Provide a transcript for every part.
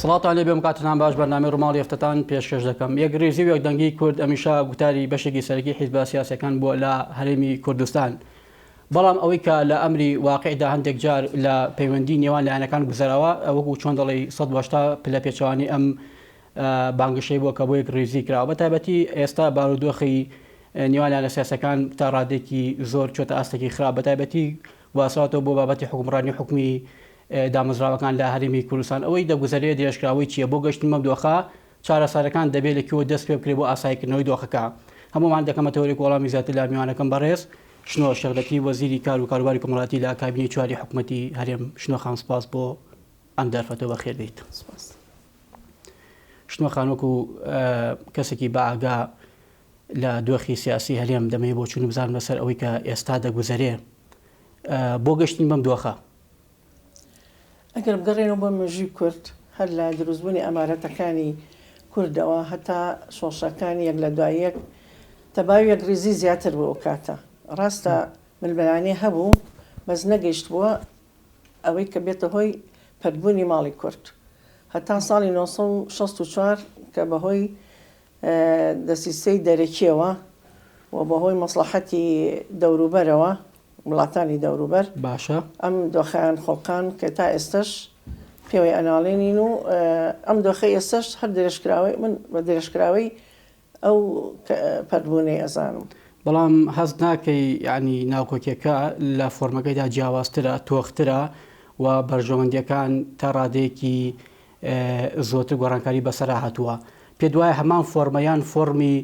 سڵات لێ بێ کاتتان باش بەرنامەی ڕۆماڵی هەفتەتان پێشکەش دەکەم. یەک ڕێزی و یەک دەنگی کورد ئەمیشا گوتاری بەشێکی سەرەکی حیزب سیاسیەکان بۆ لە هەرێمی کوردستان. بەڵام ئەوەی کە لە ئەمری واقعیدا هەندێک جار لە پەیوەندی نێوان لایەنەکان گوزەرەوە وەکو چۆن دەڵی ١٨ پلە پێچەوانی ئەم بانگشەی بووە کە بۆ یەک ڕێزی کراوە. بە تایبەتی ئێستا بارودۆخی نێوان لایەنە سیاسەکان تا ڕادێکی زۆر چۆتە ئاستێکی خراپ، بە تایبەتی واسەواتەوە بۆ بابەتی حکومڕانی حکومی دامەزراوەکان لە هەرێمی کوردستان. ئەوەی دەگوزارێت درێژکراوی چییە بۆ گەشتن مەم دۆخە چارەسەرەکان دەبێت لەکوێوە دەست پێ بکرێت بۆ ئاسایکردنەوەی دۆخەکە. هەمومان دەکەمەتەوەی وەڵامی زیاتر لە میوانەکەم بەڕێز شنۆ شەغلەتی وەزیری کار و کاروباری کۆمەڵاتی لە کابینی چواری حکوومەتی هەرێم. شنۆ خان سپاس بۆ ئەم دەرفەتەوە بەخێر بیت. شنۆ خانوەکو کەسێکی باگا لە دۆخی سیاسی هەرێم دەمەوێت بۆ چوون بزان بەسەر ئەوەی کە ئێستا دەگوزارێ بۆ گەشتین بەم دۆخە. ئەگەر بگەڕێنەوە بۆ مێژووی کورد هەر لە دروستبوونی ئەمارەتەکانی کوردەوە هەتا شۆشەکانی یەک لە دوای یەک تەباوی یەک ڕیزی زیاتر بوو ئەو کاتە. ڕاستە ململانێ هەبوو بەس نەگەیشت بووە ئەوەی کە بێتە هۆی پەربوونی ماڵی کورد هەتا ساڵی 1964 کە بەهۆی دەسیسەی دەرەکیەوە و بەهۆی مەسلحەتی دەوروبەرەوە وڵاتانی دەوروبەر باشە ئەم دۆخەیان خۆڵقان کە تا ئێستش پێوەی ئەناڵێنین و ئەم دۆخە ئێستش هەر درێژکراوی من بە درێژکراوی ئەو پەربوونەی ئەزانم. بەڵام هەست ناکەی ینی ناوکۆکیەکە لە فۆرمەکەیدا جیاوازترە تۆخترە و بەرژەوەندیەکان تا ڕادەیەکی زۆرتر گۆڕانکاری بەسەرا هاتووە. پێ دوایە هەمان فۆرمەیان فۆرمی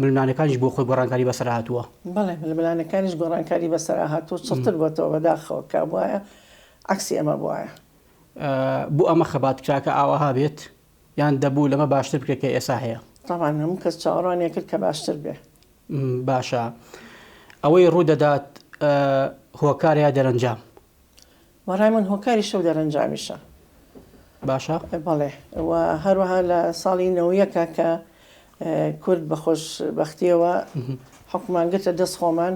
ململانەکانیش بۆ خۆی گۆڕانکاری بەسەر هاتووە. بەڵێ ململانەکانیش گۆڕانکاری بەسەر هاتووە چتر بۆتەوە بەداخەوە کا بواە عکسی ئەمە بواە. بۆ ئەمە خەبات کراکە ئاواها بێت یان دەبوو لەمە باشتر بکرێت کە ئێسا هەیە. تاوان هەموو کەس چاوەڕوانیە کرد کە باشتر بێ. باشە ئەوەی ڕوو دەدات هۆکارەیە دەرەنجام. وەڕای من هۆکاری شەو دەرەنجامیشە. باشە بەڵێ و هەروەها لە ساڵی نەوەیەکە کە کورد بەخۆش بەختیەوە حکومان گرتە دەست خۆمان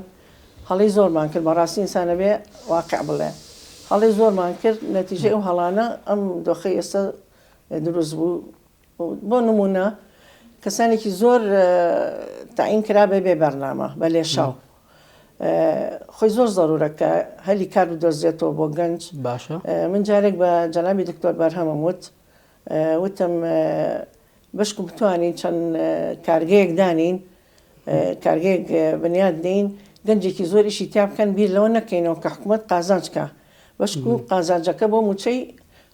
هەڵی زۆرمان کرد بەڕاستی ئینسانە بێ واقع بڵێ هەڵی زۆرمان کرد نەتیجە ئەو هەڵانە ئەم دۆخەی ئێستا دروست بوو. بۆ نمونە کەسانێکی زۆر تاعین کرا بێ بەرنامە بە لێشاو خۆی زۆر زەرورە کە هەلی کار بدۆزێتەوە بۆ گەنج. باشە من جارێک بە جەنابی دکتۆر بەرهەمم وتم بەشکم بتوانین چەند کارگەیەک دانین کارگەیەک بنیاد دەین گەنجێکی زۆر ئیشی تیا بکەن بیر لەوە نەکەینەوە کە حکوومەت قازانجکە بەشک و قازانجەکە بۆ موچەی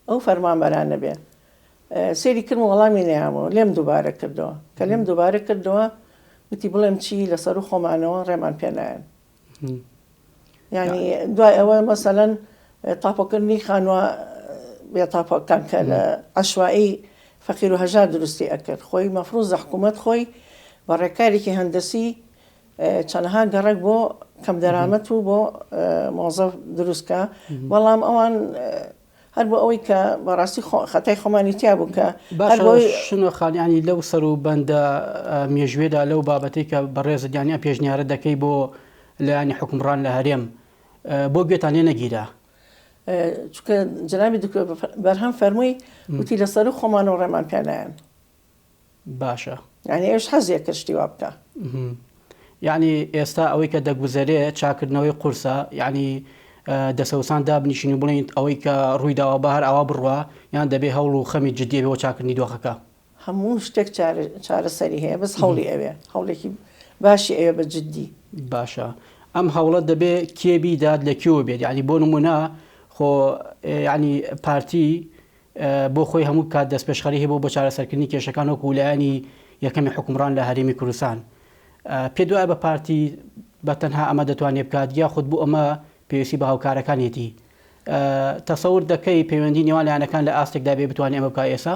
ئەو فەرمانبەرانە بێ. سێری کرد وەڵامی نەیامەوە لێم دووبارە کردەوە کە لێم دووبارە کردەوە وتی بڵێم چی لەسەر و خۆمانەوە ڕێمان پێنایەن. ینی دوای ئەوە مەسەلەن تاپۆکردنی خانووە بێ تاپۆکان کە لە عەشوایی فەقیر و هەژار دروستی ئەکرد خۆی مەفروض حکوومەت خۆی بە ڕێکارێکی هەندەسی چەندەها گەڕێک بۆ کەم دەرامەت و بۆ مۆزەف دروستکە. بەڵام ئەوان هەر بۆ ئەوەی کە بەڕاستی خەتای خۆمانی تیا بوو کە شنۆ خانیانی لەو سەر و بەندە مێژوێدا لەو بابەتی کە بەڕێزە دیانیا پێشنیارە دەکەی بۆ لایانی حکومڕان لە هەرێم بۆ گوێتان لێ نەگیرا. چونکە جەنابی بەرهەم فەرمووی وتی لەسەر و خۆمانەوە ڕێمان پێنایەن. باشە یعنی ئێش حەزیە کەشتی وا بکە. یعنی ئێستا ئەوەی کە دەگوزارێت چاکردنەوەی قورسە ینی دەسەوسان دابنیشین و بڵین ئەوەی کە ڕوویداوە بە هەر ئاوا بڕوە یان دەبێ هەوڵ و خەمی جددیە بۆ چاکردنی دۆخەکە. هەموو شتێک چارەسەری هەیە بەس هەوڵی ئەوێ هەوڵێکی باشی ئەوێ بە جددی. باشە ئەم هەوڵەت دەبێ کێبی داد لەکوێوە بێت ینی بۆ نمونە خۆ ینی پارتی بۆ خۆی هەموو کات دەست پێشخەری هەیە بۆ چارەسەرکردنی کێشەکان وەکو ویلایانی یەکەمی حکومڕان لە هەرێمی کوردستان. پێ دوایە بە پارتی بە تەنها ئەمە دەتوانێت بکات یا خودت بۆ ئەمە پێویستی بە هاوکارەکانێتی تەسەور دەکەی پەیوەندی نێوان لایەنەکان لە ئاستێکدا بێ بتوانێت ئەمە بکات ئێستا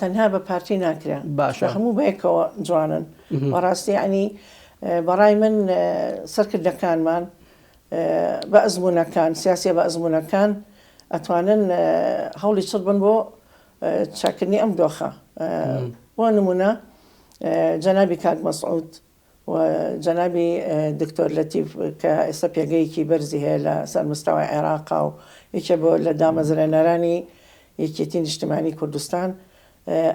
تەنها بە پارتی ناکرێن. باشە هەموو بەیەکەوە جوانن بەڕاستی ینی بەڕای من سەرکردەکانمان بە ئەزمونونەکان سیاسی بە ئەزمونونەکان ئەتوانن هەوڵی چڕ بن بۆ چاکردنی ئەم دۆخە. بۆ نمونە جەنابی کاک مەسعود وجنابي دكتور لطيف كسبيا جايكي برزي هلا صار مستوى العراق أو يشبه لدام زرنراني یەکێتی نیشتیمانی کوردستان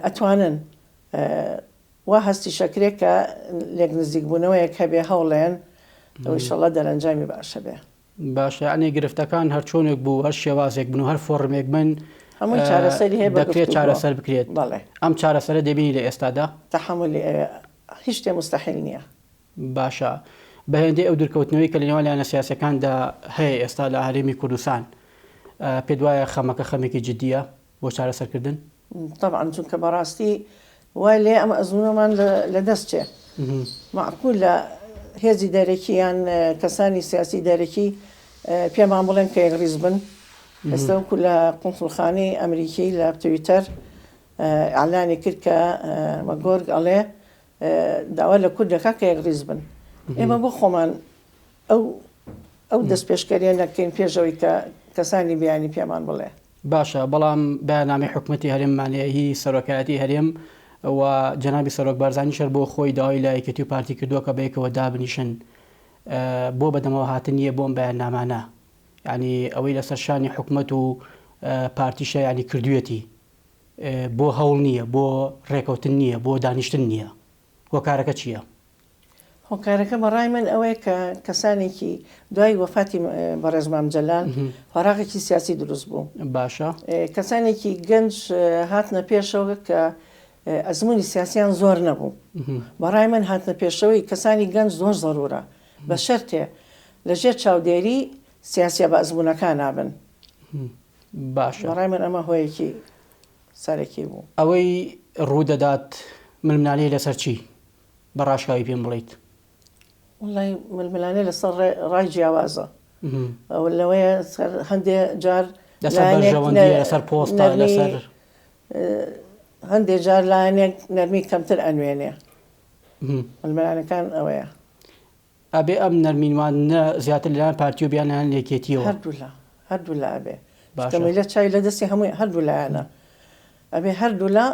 ئەتوانن وا هەستی شەکرێکە لێک نزیکبوونەوەیەک هەبێ هەوڵێن ئەوئیشەڵە دەرەنجامی باشە بێ. باشە ئەنی گرفتەکان هەر چۆنێک بوو هەر شێوازێک بن و هەر فۆڕمێک من هەمووی چارەسەری هەیە دەکرێت چارەسەر بکرێت. بەڵێ ئەم چارەسەرە دەبینی لە ئێستادا تەحملی هیچ شتێ مستەحیل نییە. باشە بە هێندەی ئەو دوورکەوتنەوەی کە لەنێوان لایەنە سیاسەکاندا هەیە ئێستا لە هەرێمی کوردستان پێت وایە خەمەکە خەمێکی جددیە بۆ چارەسەرکردن؟ طبعا چونکە بەڕاستی وای لێ ئەمە ئەزمونەمان لە دەست چێ معقول لە هێزی دەرەکی یان کەسانی سیاسی دەرەکی پێمان بڵێن کە یەکڕیز بن. ئێستا وەکو لە قونسڵخانەی ئەمریکی لە تویتەر ئەعلانی کرد کە مەگۆرگ ئەڵێ داوا لە کوردەکە کە یەکڕیز بن. ئێمە بۆ خۆمان ئەو دەست پێشکەریە نەکەین پێشەوەی کە کەسانی بیانی پێمان بڵێ. باشە بەڵام بەیاننامەی حکوومەتی هەرێممانەیە هی سەرۆکایەتی هەرێم و جەنابی سەرۆک بارزانی شەر بۆ خۆی داوای لایەکەتی و پارتی کردووە کە بەیەکەوە دابنیشن بۆ بەدەمەوە هاتن نیە بۆم بەیاننامانە، یعنی ئەوەی لەسەر شانی حکوومەت و پارتیشە ینی کردوێتی بۆ هەوڵ نییە، بۆ ڕێکەوتن نییە، بۆ دانیشتن نییە. هۆکارەکە چییە؟ هۆکارەکە بەڕای من ئەوەیە کە کەسانێکی دوای وەفاتی بەڕێزمام جەلال فەراغێکی سیاسی دروست بوو. باشە کەسانێکی گەنج هاتنە پێشەوە کە ئەزمموی سیاسیان زۆر نەبوو. بەڕای من هاتنە پێشەوەی کەسانی گەنج زۆر زەرورە بە شەرتێ لەژێر چاودێری سیاسە بە ئەزمونونەکان نابن. باشە بەڕای من ئەمە هۆیەکی سەرەکی بوو. ئەوەی ڕوودەدات ململانەی لەسەر چی بەڕاشکاوی پێم بڵیت؟ وڵی ململانەی لەسەر ڕای جیاوازە ئەو لەوەیە هەندێک جار لەسەر پۆستە لەسەر هەندێک جار لایەنێک نەرمی کەمتر ئەنوێنێ ململانەکان ئەوەیە. ئەبێ ئەم نەرمینوان زیاتر لەلایەن پارتی و بیان لەلایەن لێکێتیەوە هەردوو لە ئەبێ کەمیلە چای لە دەستی هەمووی هەردوو لایەنە ئەبێ هەردوو لە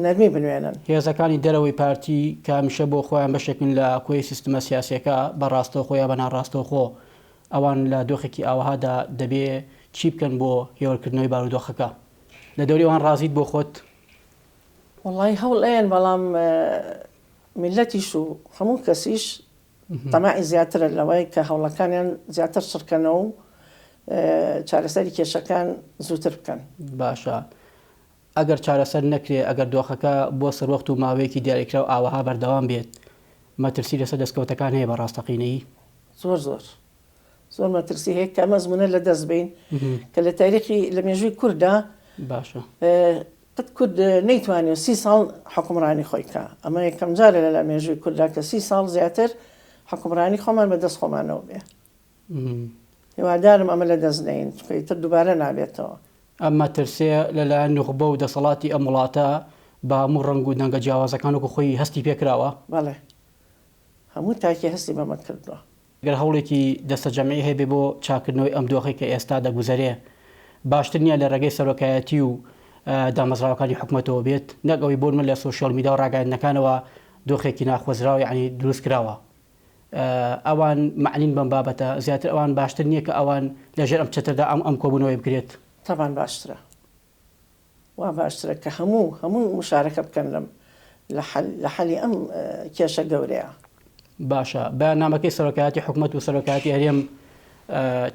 نەرمی بنوێنن. هێزەکانی دەرەوەی پارتی کە هەمیشە بۆ خۆیان بەشێکن لە کۆی سیستمە سیاسیەکە بەڕاستەوە خۆیان بە ناڕاستەوە خۆ ئەوان لە دۆخێکی ئاوەهادا دەبێ چی بکەن بۆ هێوەرکردنەوەی بارودۆخەکە؟ لە دەوری ئەوان ڕازیت بۆ خۆت؟ وڵی هەوڵ ئەیەن بەڵام میلەتیش و هەموو کەسیش تەماعی زیاترە لەوەی کە هەوڵەکانیان زیاتر شڕکەنەوە و چارەسەری کێشەکان زووتر بکەن. باشە ئەگەر چارەسەر نەکرێ ئەگەر دۆخەکە بۆ سەروەخت و ماوەیەکی دیاریکرا و ئاوەها بەردەوام بێت مەترسی لەسەر دەستکەوتەکان هەیە بە ڕاستەقینەیی؟ زۆر مەترسی هەیە کە مەزمونە لە دەست بین کە لە تاریخی لە مێژووی کووردا باشە قەت کورد نەیتوانێت 30 ساڵ حکومڕانی خۆی کە ئەمە یەکەم جارە لە مێژووی کووردا کە 30 ساڵ زیاتر حکومڕانی خۆمان بەدەست خۆمانەوە بێ. هیوادارم ئەمە لە دەست نەین تر دووبارە نابێتەوە. ئەمە ترسێ لەلایەن نوخبە و دەسەڵاتی ئەم وڵاتە بە هەموو ڕنگ و دەنگە جیاوازەکان وەکو خۆی هەستی پێکراوە؟ بەڵێ هەموو تاکی هەستی بەمە کردووە. گەر هەوڵێکی دەستە جەمعی هەبێ بۆ چاکردنەوەی ئەم دۆخی کە ئێستا دەگوزارێ باشتر نییە لە ڕێگەی سەرۆکایەتی و دامەزراوەکانی حکوومەتەوە بێت نەک ئەوەی بۆ من لە سوۆشیال میدیا و ڕاگەیاندنەکانەوە دۆخێکی ناخوەزراوە یعنی دروست کراوە. ئەوان معنین بەم بابەتە زیاتر ئەوان باشتر نییە کە ئەوان لەژێر ئەم چەتردا ئەم کۆبوونەوەی بکرێت؟ طبعا باشترە وا باشترە کە هەموو مشارەکە بکەن لە حەلی ئەم کێشە گەورەیە. باشە بەیاننامەکەی سەرۆکایەتی حکوومەت و سەرۆکایەتی هەرێم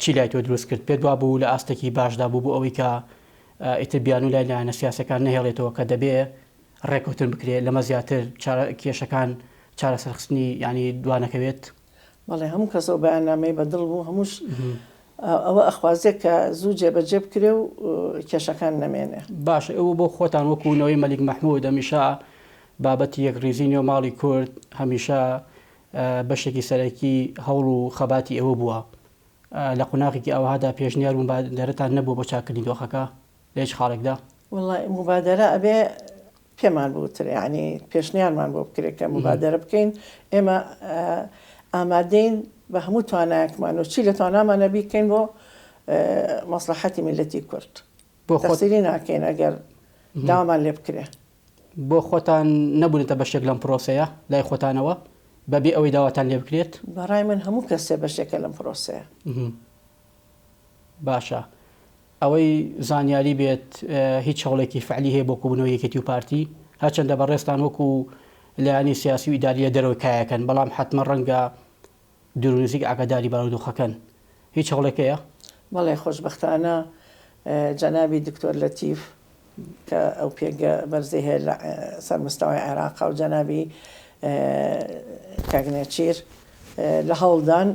چی لای تۆ دروست کرد؟ پێت وا بوو لە ئاستێکی باشدا بوو بۆ ئەوەی کە ئیتر بیان و لای لایەنە سیاسەکان نەهێڵێتەوە کە دەبێ ڕێکەوتن بکرێت لەمە زیاتر کێشەکان چارەسەرخستنی ینی دوانەکەوێت؟ بەڵێ هەموو کەسەوە بەیاننامەی بەدڵ بوو هەمووش ئەوە ئەخوازێک کە زوو جێبەجێ بکرێ و کێشەکان نەمێنێ. باشە ئەوە بۆ خۆتان وەکوونەوەی مەلیک مەحموود هەمیشە بابەتی یەکڕیزی نێو ماڵی کورد هەمیشە بەشێکی سەرەکی هەوڵ و خەباتی ئەوە بووە لە قوناقێکی ئەوهادا پێشنیار مبادرەتان نەبوو بۆ چاکردنی دۆخەکە لە هیچ خاڵێکدا؟ وڵی مبادرە ئەبێ پێمان بووتر ینی پێشنیارمان بۆ بکرێت کە مبادرە بکەین ئێمە ئامادەین بە هەموو توانایەکمان و چی لە توانامانە بیکەین بۆ مەسلحەتی میلەتی کورد. بۆ خۆسیری ناکەین ئەگەر داوامان لێ بکرێ. بۆ خۆتان نەبوونێتە بەشێک لەم پرۆسەیە لای خۆتانەوە بەبێ ئەوەی داواتان لێ بکرێت؟ بەڕای من هەموو کەسێ بەشێکە لەم پرۆسەیە. باشە ئەوەی زانیاری بێت هیچ هەوڵێکی فعلی هەیە بۆ کۆبوونەوەی یەکێتی و پارتی هەرچەندە بەڕێستان وەکو لایانی سیاسی و ئیداریە دەرەوەی کایەکەن بەڵام حتممە ڕەنگە دوورنزیک ئاگاداری بارودۆخەکەن هیچ هەوڵێکەیە؟ بەڵێ خۆشبەختانە جەنابی دکتۆر لەتیف کە ئەو پێگە بەرزەی هەیە لە سەرمەستەوای عێراق و جەنابی کاگنێچیر لە هەوڵدان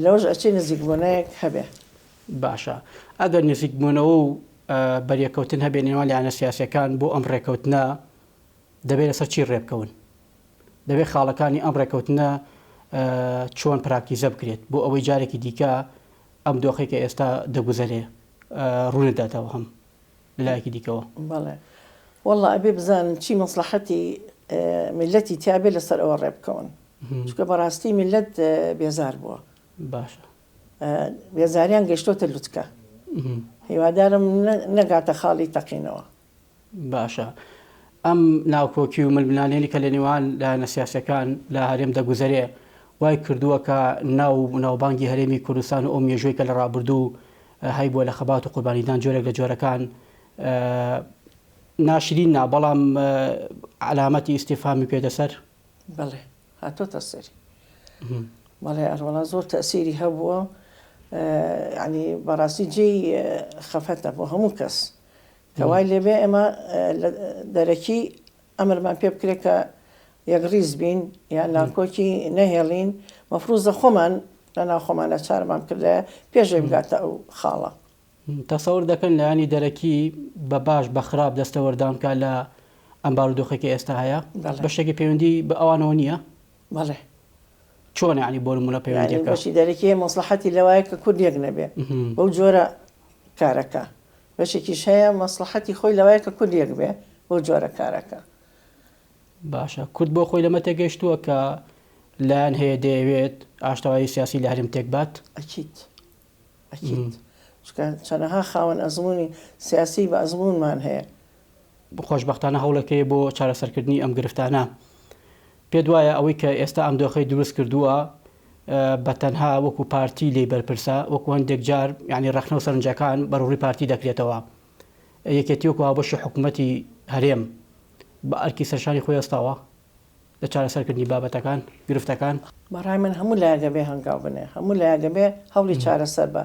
لەوەش ئەچی نزیکبوونەیەک هەبێ. باشە ئەگەر نزیکبوونەوە و بەریەکەوتن هەبێ نێوان لایەنە سیاسیەکان بۆ ئەم ڕێکەوتنە دەبێت لەسەر چی ڕێبکەون؟ دەبێت خاڵەکانی ئەم ڕێکەوتنە چۆن پراکتیزە بکرێت بۆ ئەوەی جارێکی دیکە ئەم دۆخێک کە ئێستا دەگوزارێ ڕوونەداتەوە هەم لایەکی دیکەوە. بەڵێ وەڵڵا ئەبێ بزانن چی مەسلحەتی میلەتی تیابێ لەسەر ئەوە ڕێبکەون چونکە بەڕاستی میلەت بێزار بووە. باشە بێزاریان گەشتۆتە لوتکە هیوادارم نەگاتە خاڵی تەقینەوە. باشە ئەم ناوکۆکی و ململانێنی کە لە نێوان لایەنە سیاسیەکان لە هەرێم دەگوزارێ وای کردووە کە ناوبانگی هەرێمی کوردستان و ئەو مێژووی کە لە ڕابردوو هەی بۆ لە خەبات و قوربانیدان جۆرێک لە جۆرەکان ناشرین نا بەڵام علامەتی ئیستیفامی پێدە سەر. بەڵێ هاتۆتە سەری بەڵێ ئەروەڵا زۆر تەسیری هەبووە ینی بەڕاستی جێی خەفەتە بۆ هەموو کەس کەوای لێبێ ئێمە دەرەکی ئەمرمان پێ بکرێت کە یەکڕیز بین یان ناکۆکی نەهێڵین مەفروزە خۆمان لە ناو خۆمانە چارمان کردە پێشێ بگاتە ئەو خاڵە. تەسەور دەکەن لایانی دەرەکی بە باش بە خراپ دەستەوەردانکە لە ئەم بارودۆخێکی ئێستا هەیە بەشێکی پەیوەندی بە ئەوانەوە نییە؟ بەڵێ چۆن ینی بۆ نمونە پەیوەندیەکە بەشی دەرەکی مەسلحەتی لەوایە کە کورد یەک نەبێ بەو جۆرە کارەکە بەشێکیش هەیە مەسلحەتی خۆی لەوایە کە کورد یەک بێ بەو جۆرە کارەکە. باشە کورد بۆ خۆی لەمە تێگەیشتووە کە لایەن هەیە دەیەوێت ئاشتەوایی سیاسی لە هەرێم تێک بات؟ ئەکید چەنەها خاوەن ئەزمموی سیاسی بە ئەزممونمان هەیە. خۆشبەختانە هەوڵەکەی بۆ چارەسەرکردنی ئەم گرفتانە پێ وایە ئەوەی کە ئێستا ئەم دۆخەی دروست کردووە بە تەنها وەکو پارتی لێ بەرپرسە وەکو هەندێک جار ینی ڕەخنە و سەرنجەکان بەڕووی پارتی دەکرێتەوە یەکێتی وەکو بەشی حکوومەتی هەرێم بە ئەرکی سەرشانی خۆی ئێستاوە لە چارەسەرکردنی بابەتەکان گرفتەکان. بەڕای من هەموو لایەگەبێ هەنگاو بنێ هەموو لایەگەبێ هەوڵی چارەسەر بە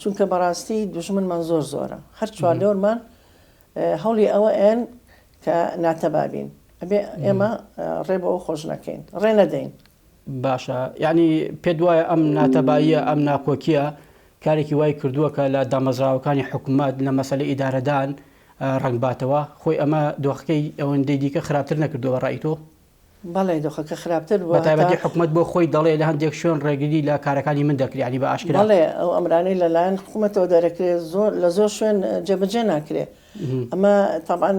چونکە بەڕاستی دوژمنمان زۆرە هەر چواردەوەرمان هەوڵی ئەوە ئێن کە ناتەبابین ئەبێ ئێمە ڕێ بە ئەو خۆش نەکەین ڕێ نەدەین. باشە یعنی پێ وایە ئەم ناتەباییە ئەم ناکۆکیە کارێکی وای کردووە کە لە دامەزراوەکانی حکوومەت لە مەسەلەی ئیدارەدان ڕنگباتەوە خۆی ئەمە دۆخەکەی ئەوەندەی دیکە خراپتر نەکردووە ڕای تۆ؟ بەڵێ دۆخەکە خراپتر بووە بەتایبەتی حکوومەت بۆ خۆی دەڵێ لە هەندێک شوێن ڕێگری لە کارەکانی من دەکرێنی بە ئاشکرا. بەڵێ ئەو ئەمرانەی لەلایەن حکوومەتەوە دەرەکرێت زۆر لە زۆر شوێن جێبەجێ ناکرێت ئەمە تاان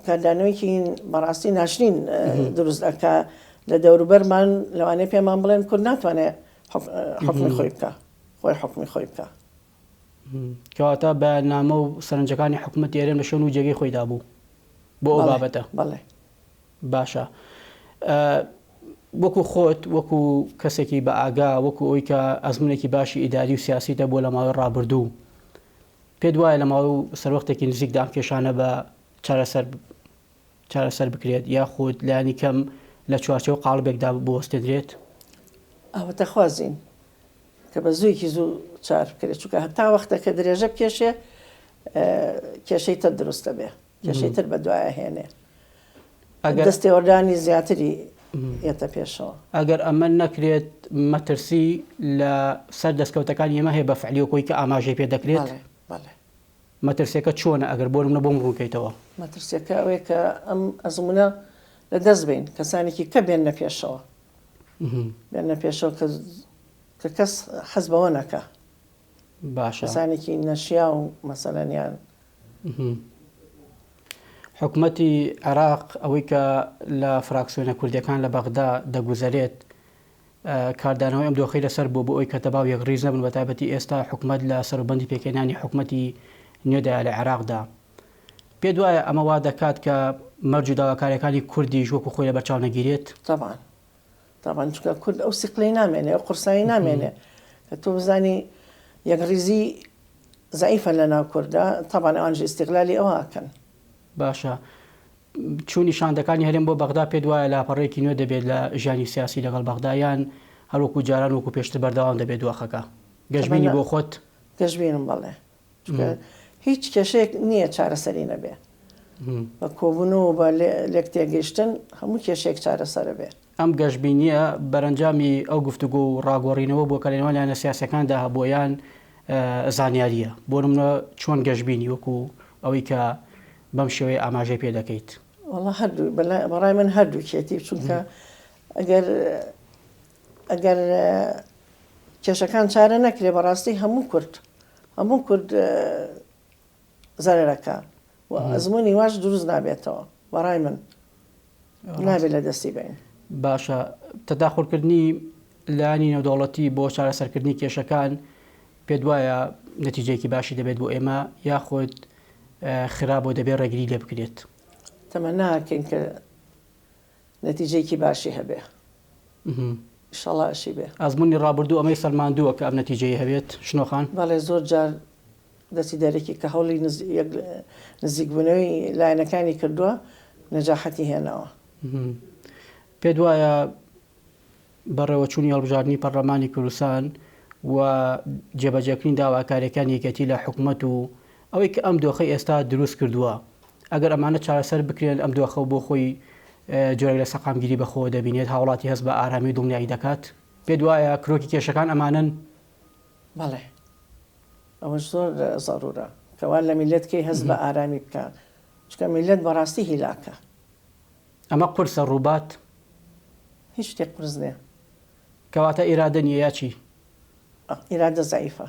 کاردانەوەیکی بەڕاستی ناشرین دروست ئەکا لە دەوروبەرمان لەوانەیە پێمان بڵێن کورد ناتوانێت حکمی خۆی بکە خۆی حکمی خۆی بکە کەواتە بە نامە و سەرنجەکانی حکوومەتی هەرێم لە شوێن و جێگەی خۆی دابوو بۆ ئەو بابەتە. بەڵێ باشە وەکو خۆت وەکو کەسێکی بە ئاگا وەکو ئەوی کە ئەزمونێکی باشی ئیداری و سیاسیتە بۆ لە ماوەی ڕابردوو پێت وایە لە ماوەی سەروەختێکی نزیکدا ئەم کێشانە بە چارەسەر بکرێت یاخود لایانی کەم لە چوارچێوە قاڵبێکدا بوەستێنرێت؟ ئەوەتە خوازین کە بە زوویکی زوو چار بکرێت چونکە هەتا وەختە کە درێژە بکێشێ کێشەی تر دروستە بێ کێشەی تر بە دوایە هێنێ دەستێوەردانی زیاتری ئێتە پێشەوە. ئەگەر ئەمە نەکرێت مەترسی لە سەر دەستکەوتەکانی ئێمە هەیە بە فعلیەکۆی کە ئاماژەی پێ دەکرێت؟ مەترسیەکە چۆنە ئەگەر بۆ منە بۆم ڕووکەیتەوە؟ مەترسیەکە ئەوەیە کە ئەم ئەزمونە لە دەست بین کەسانێکی کە بێنە پێشەوە بێنە پێشەوە کە کەس حەز بەوە نەکە. باشە کەسانێکی نەشیا و مەسەلەنیان حکوومەتی عێراق ئەوەی کە لە فراکسیۆنە کوردیەکان لە بەغدا دەگوزارێت کاردانەوەی ئەم دۆخەی لەسەر بوو بۆ ئەوی کە تەباو یەکڕیز نەبن بە تایبەتی ئێستا حکوومەت لە سەروبەندی پێکێنانی حکوومەتی نوێدایە لە عێراقدا پێ وایە ئەمە وا دەکات کە مەرج و داواکاریەکانی کوردیش وەکو خۆی لە بەرچاو نەگیرێت؟ طبعاً چونکە کورد ئەو سیقلەی نامێنێ ئەو قورسایی نامێنێ کە تۆ بزانی یەکڕیزی زعیفە لە ناو کووردا طبعا ئەوانش استیغلالی ئەوە ئەکەن. باشە چوونی شاندەکانی هەرێم بۆ بەغدا پێ وایە لاپەڕێکی نوێ دەبێت لە ژیانی سیاسی لەگەڵ بەغدایان هەروەکو جاران وەکو پێشتر بەردەوام دەبێت دواخەکە گەشتبینی بۆ خۆت گەشتبینم بەڵێ هیچ کێشەیەک نییە چارەسەری نەبێ بە کۆبوونەوە بە لێک تێگەیشتن هەموو کێشێک چارەسەرە بێ. ئەم گەشتبینیە بەرەنجامی ئەو گفتوگۆ و ڕاگۆڕینەوە بۆ کەلێنەوەلایەنە سیاسەکاندا هەبۆیان زانیاریە بۆ نمونە چۆن گەشتبینی وەکو ئەوەی کە بەم شێوەیە ئاماژەی پێ دەکەیت. وەڵا هەردوو بەڕای من هەردوو کێتی چونکە ئەگەر کێشەکان چارە نەکرێ بەڕاستی هەموو کورد زەرەرەکە و ئەزمموی واش دروست نابێتەوە بەڕای من نابێت لە دەستی بین. باشە تەداخۆرکردنی لایانی نێودەوڵەتی بۆ چارەسەرکردنی کێشەکان پێ وایە نەتیجەیەکی باشی دەبێت بۆ ئێمە یاخۆت خراپ بۆ دەبێت ڕێگری لێ بکرێت. تەمە ناکەین کە نەتیجەیەکی باشی هەبێ ئینشەڵڵا ئەشی بێ. ئەزمموی ڕابردوو ئەمەی سەلماندووە کە ئەم نەتیجەیە هەبێت شنۆخان بەڵێ زۆر جار دەستی دەرێکی کە هەوڵی نزیکبوونەوەی لایەنەکانی کردووە نەجاحەتی هێناوە. پێ وایە بەڕێوەچوونی هەڵبژاردننی پەرلەمانی کوردستان و جێبەجێکردنی داواکاریەکانی یەکێتی لە حکوومەت و ئەوەی کە ئەم دۆخەی ئێستا دروست کردووە ئەگەر ئەمانە چارەسەر بکرێن ئەم دۆخە بۆ خۆی جۆرێک لە سەقامگیری بەخۆ دەبینێت هاوڵاتی هەست بە ئارامی دڵنیایی دەکات. پێ وایە کرۆکی کێشەکان ئەمانن. بەڵێ ئەوەش زۆر زەڕورە کەوا لە میلەتکەی هەست بە ئارامی بکە چکە میلەت بەڕاستی هیلاکە. ئەمە قورسە ڕووبات هیچ شتێک قرس نییە. کەواتە ئیرادە نیە یاچی ئیرادە زەعیفە.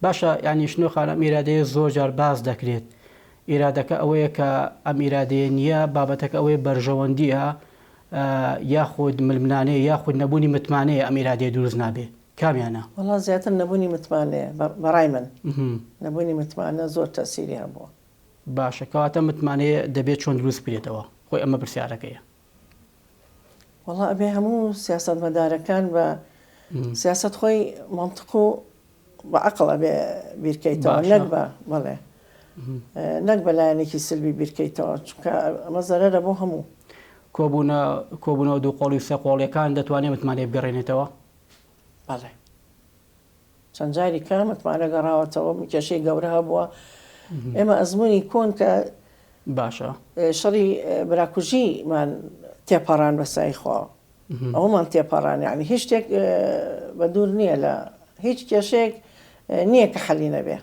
باشە ینی شنۆخانە ئیرادەیە زۆر جار باز دەکرێت. ئیرادەکە ئەوەیە کە ئەم ئیرادەیە نییە بابەتەکە ئەوەی بەرژەوەندیە یاخود ململانەیە یاخود نەبوونی متمانەیە ئەم ئیرادەیە دروست نابێ کامیانە؟ وەڵا زیاتر نەبوونی متمانەیە بەڕای من نەبوونی متمانە زۆر تەسیری هەبووە. باشە کەواتە متمانەیە دەبێت چۆن دروست بێتەوە خۆی ئەمە پرسیارەکەیە. وەڵا ئەبێ هەموو سیاسەتمەدارەکان بە سیاست خۆی منطق و بە عەقڵ ئەبێ بیرکەیتەوە نەک بە بەڵێ نەک بەلایەنێکی سلبی بیرکەیتەوە چونکە ئەمە زەرەرە بۆ هەموو. کۆبوونەوە دوو قۆڵی سێ قۆڵیەکان دەتوانێت متمانەیە بگەڕێنێتەوە؟ بەڵێ چەند جاری کە متمانە گەڕاوەتەوە کێشەی گەورە هەبووە. ئێمە ئەزمموی کۆن کە باشە شەڕی براکوژیمان تێپەڕان بەسای خوا ئەومان تێپەڕان یعنی هیچ شتێک بە دوور نییە لە هیچ کێشێک نییە کە حەلی نەبێ.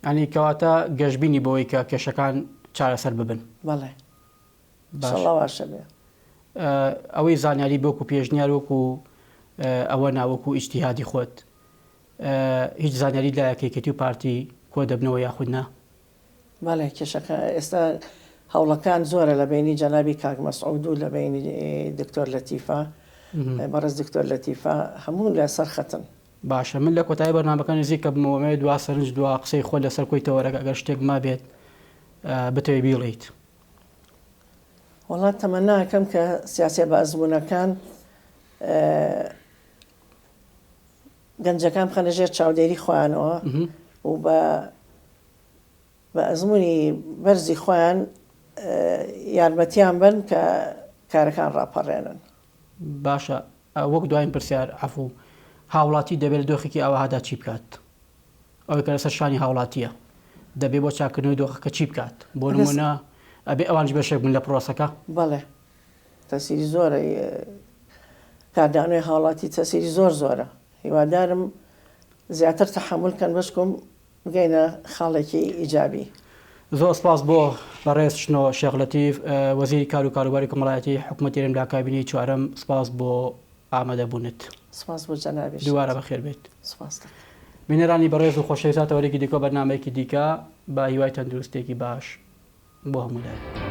ینی کەواتە گەشتبینی بۆەوەی کە کێشەکان چارەسەر ببن. بەڵێ ئینشەڵڵا واشە بێ. ئەوەی زانیاری بۆکو پێشنیار وەکو ئەوە ناوەکو ئیجتیهادی خۆت هیچ زانیاری لە یەکێتی و پارتی کۆ دەبنەوە یاخود نا؟ بەڵێ کێشەکە ئێستا هەوڵەکان زۆرە لە بینی جەنابی کاک مەسعود و لە بینی دکتۆر لەتیفە بەڕێز دکتۆر لەتیفە هەموو لە سەر خەتن. باشە من لە کۆتایی بەرنامەکە نزیک کە بمەوەمێ دوا سەرنج دوا قسەی خۆ لەسەر کۆی تەوەرەکە ئەگەر شتێک ما بێت بتەوێ بیڵیت. وڵات تەمەناکەم کە سیاسێ بەئەزموونەکان گەنجەکان بخەنەژێر چاودێری خۆیانەوە و بە ئەزمموی بەرزی خۆیان یارمەتیان بن کە کارەکان ڕاپەڕێنن. باشە وەک دوایین پرسیار عەفوو هاوڵاتی دەبێت دۆخێکی ئاواهادا چی بکات؟ ئەوەی کە لەسەر شانی هاوڵاتیە دەبێت بۆ چاکردنەوەی دۆخەکە چی بکات؟ بۆ نمونە ئەبێ ئەوانش بەشێک بن لە پرۆسەکە؟ بەڵێ تەسیری زۆرە کاردانەوەی هاوڵاتی تەسیری زۆرە. هیوادارم زیاتر تەحملکەن بەشکم بگەینە خاڵێکی ئیجابی. زۆر سپاس بۆ بەڕێز شنۆ شێخ لەتیف وەزیری کار و کاروباری کۆمەڵایەتی حکوومەتی هەرێم کابینەی چوارەم سپاس بۆ ئامادەبوونت. سپاس بۆ جەنابی دووارە بەخێر بێت. سپاس. بینەرانی بەڕێز و خۆشەویستە وەرێکی دیکە بەرنامەیەکی دیکە بە هیوای تەندروستێکی باش بۆ هەموو لای.